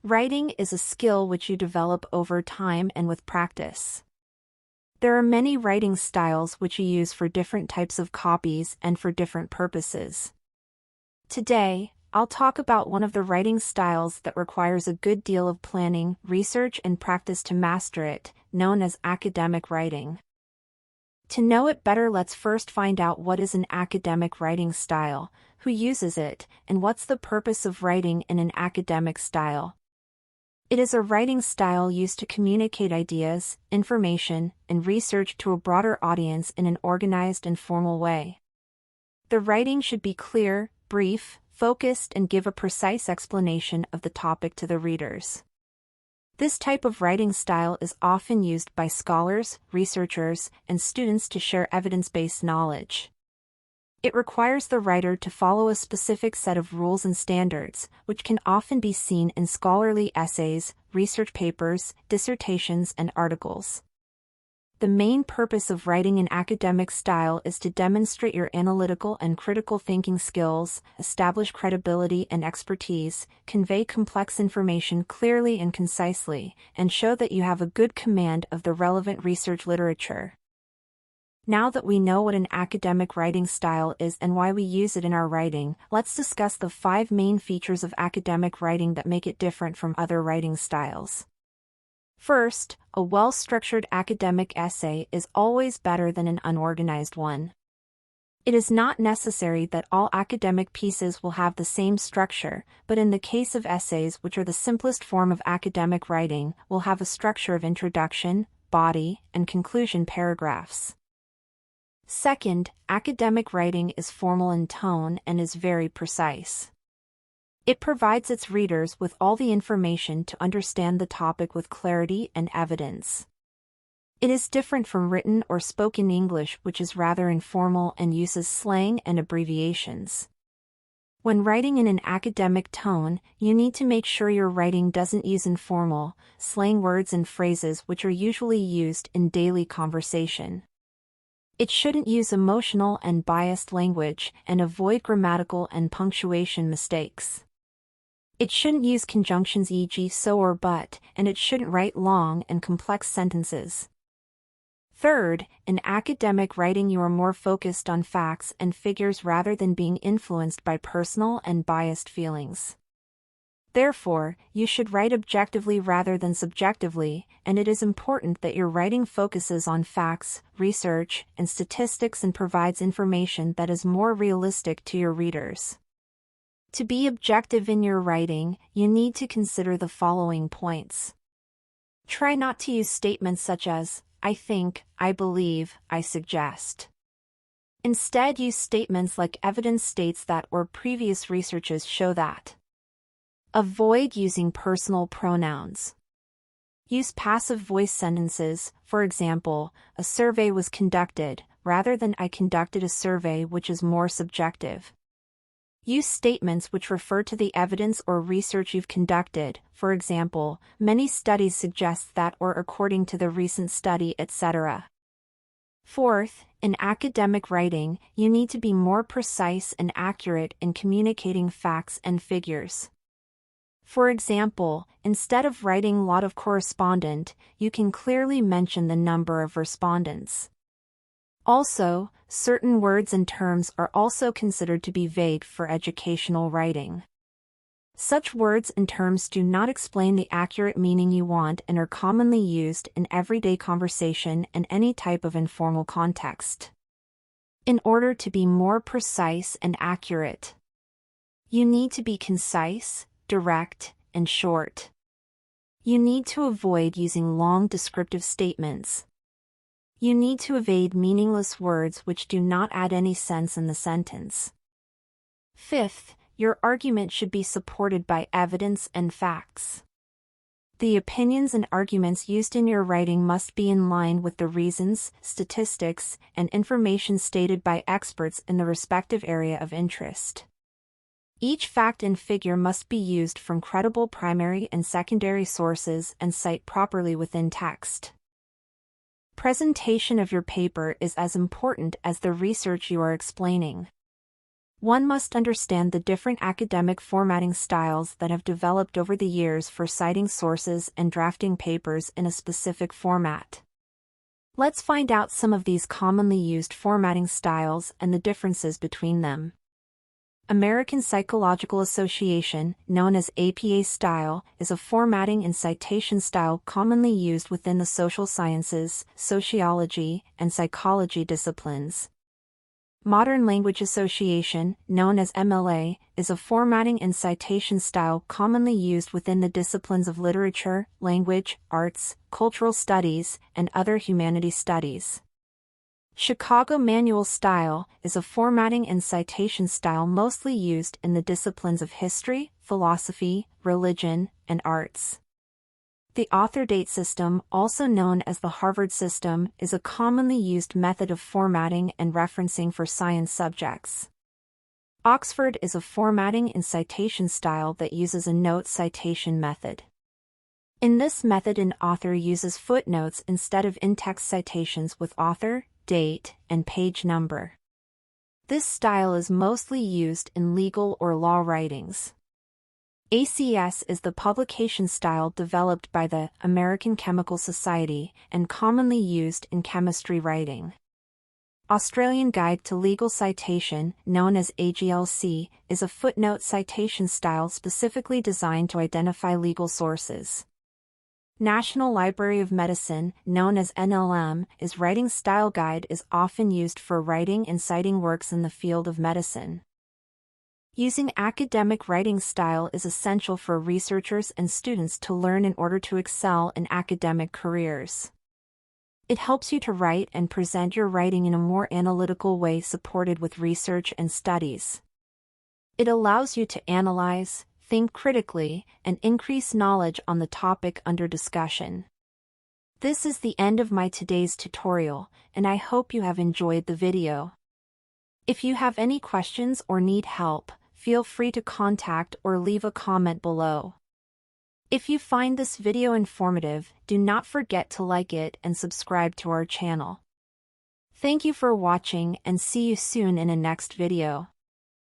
Writing is a skill which you develop over time and with practice. There are many writing styles which you use for different types of copies and for different purposes. Today, I'll talk about one of the writing styles that requires a good deal of planning, research, and practice to master it, known as academic writing. To know it better, let's first find out what is an academic writing style, who uses it, and what's the purpose of writing in an academic style. It is a writing style used to communicate ideas, information, and research to a broader audience in an organized and formal way. The writing should be clear, brief, focused, and give a precise explanation of the topic to the readers. This type of writing style is often used by scholars, researchers, and students to share evidence-based knowledge. It requires the writer to follow a specific set of rules and standards, which can often be seen in scholarly essays, research papers, dissertations, and articles. The main purpose of writing in academic style is to demonstrate your analytical and critical thinking skills, establish credibility and expertise, convey complex information clearly and concisely, and show that you have a good command of the relevant research literature. Now that we know what an academic writing style is and why we use it in our writing, let's discuss the 5 main features of academic writing that make it different from other writing styles. First, a well-structured academic essay is always better than an unorganized one. It is not necessary that all academic pieces will have the same structure, but in the case of essays, which are the simplest form of academic writing, will have a structure of introduction, body, and conclusion paragraphs. Second, academic writing is formal in tone and is very precise. It provides its readers with all the information to understand the topic with clarity and evidence. It is different from written or spoken English, which is rather informal and uses slang and abbreviations. When writing in an academic tone, you need to make sure your writing doesn't use informal, slang words and phrases which are usually used in daily conversation. It shouldn't use emotional and biased language and avoid grammatical and punctuation mistakes. It shouldn't use conjunctions e.g. so or but, and it shouldn't write long and complex sentences. Third, in academic writing you are more focused on facts and figures rather than being influenced by personal and biased feelings. Therefore, you should write objectively rather than subjectively, and it is important that your writing focuses on facts, research, and statistics and provides information that is more realistic to your readers. To be objective in your writing, you need to consider the following points. Try not to use statements such as, I think, I believe, I suggest. Instead, use statements like evidence states that or previous researches show that. Avoid using personal pronouns. Use passive voice sentences, for example, a survey was conducted, rather than I conducted a survey, which is more subjective. Use statements which refer to the evidence or research you've conducted, for example, many studies suggest that or according to the recent study, etc. Fourth, in academic writing, you need to be more precise and accurate in communicating facts and figures. For example, instead of writing lot of correspondent, you can clearly mention the number of respondents. Also, certain words and terms are also considered to be vague for educational writing. Such words and terms do not explain the accurate meaning you want and are commonly used in everyday conversation and any type of informal context. In order to be more precise and accurate, you need to be concise, direct, and short. You need to avoid using long descriptive statements. You need to evade meaningless words which do not add any sense in the sentence. Fifth, your argument should be supported by evidence and facts. The opinions and arguments used in your writing must be in line with the reasons, statistics, and information stated by experts in the respective area of interest. Each fact and figure must be used from credible primary and secondary sources and cite properly within text. Presentation of your paper is as important as the research you are explaining. One must understand the different academic formatting styles that have developed over the years for citing sources and drafting papers in a specific format. Let's find out some of these commonly used formatting styles and the differences between them. American Psychological Association, known as APA style, is a formatting and citation style commonly used within the social sciences, sociology, and psychology disciplines. Modern Language Association, known as MLA, is a formatting and citation style commonly used within the disciplines of literature, language, arts, cultural studies, and other humanities studies. Chicago Manual style is a formatting and citation style mostly used in the disciplines of history, philosophy, religion, and arts. The author date system, also known as the Harvard system, is a commonly used method of formatting and referencing for science subjects. Oxford is a formatting and citation style that uses a note citation method. In this method, an author uses footnotes instead of in-text citations with author, date, and page number. This style is mostly used in legal or law writings. ACS is the publication style developed by the American Chemical Society and commonly used in chemistry writing. Australian Guide to Legal Citation, known as AGLC, is a footnote citation style specifically designed to identify legal sources. National Library of Medicine, known as NLM, is writing style guide is often used for writing and citing works in the field of medicine. Using academic writing style is essential for researchers and students to learn in order to excel in academic careers. It helps you to write and present your writing in a more analytical way supported with research and studies. It allows you to analyze, think critically, and increase knowledge on the topic under discussion. This is the end of my today's tutorial, and I hope you have enjoyed the video. If you have any questions or need help, feel free to contact or leave a comment below. If you find this video informative, do not forget to like it and subscribe to our channel. Thank you for watching and see you soon in a next video.